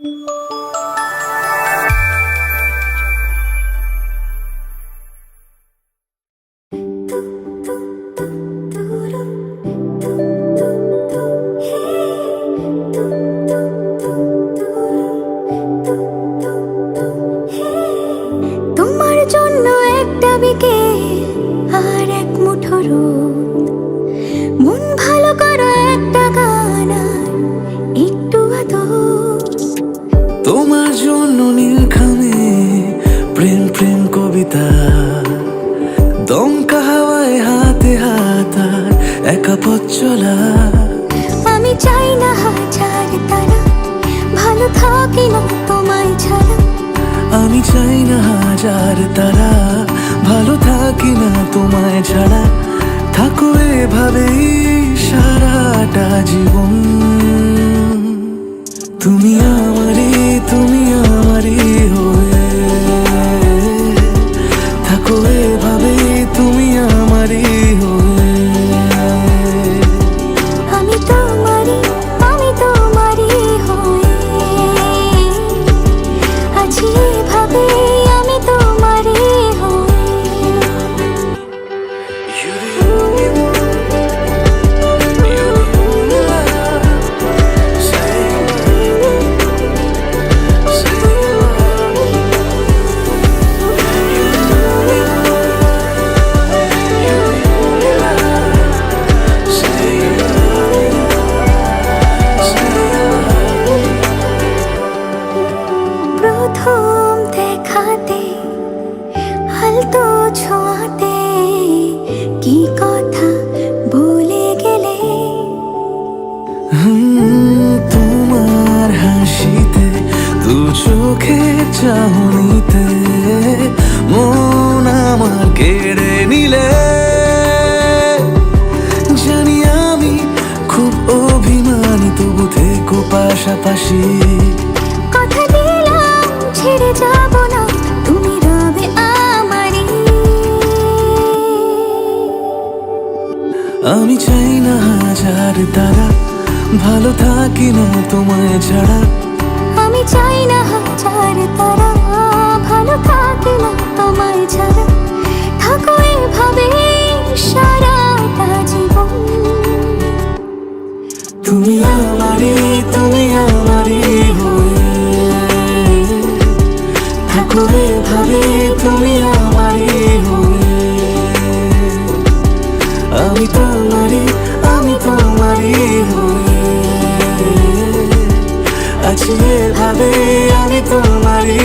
তোমার জন্য একটা বিকেল আর এক মুঠো রোদ, মন ভালো করো একটা গান আর একটু আদর। তোমার জন্য নীলখামে প্রেম প্রেম কবিতা, দমকা হাওয়ায় হাতে হাত আর একা পথ চলা। আমি চাই না হাজার তারা, ভালো থাকি না তোমায় ছাড়া। আমি চাই না হাজার তারা, ভালো থাকি না তোমায় ছাড়া। থাকো এভাবেই সারাটা জীবন। তুমি আমারই হয়ে থাকো এভাবেই, তুমি আমারই হয়ে। আমি তোমারই হয়ে আছি এভাবে, আমি তোমারই হয়ে। প্রথম দেখাতে হালতো ছোঁয়াতে কি কথা বলে গেলে। তোমার হাসিতে, দু চোখে চাহনিতে মন আমার কেড়ে নিলে। জানি আমি খুব অভিমানী, তবু থেকো পাশাপাশি। কথা দিলাম ছেড়ে যাব না, তুমি রবে আমারই। আমি চাই না হাজার তারা, ভালো থাকি না তোমায় ছাড়া। আমি চাই না হাজার তারা, ভালো থাকি না তোমায় ছাড়া। থাকো এভাবে সারাটা জীবন। তুমি আমারই হয়ে থাকো এভাবে, তুমি আমারই হয়ে। আমি তোমারই হয়ে আছি এভাবে, আমি তোমারই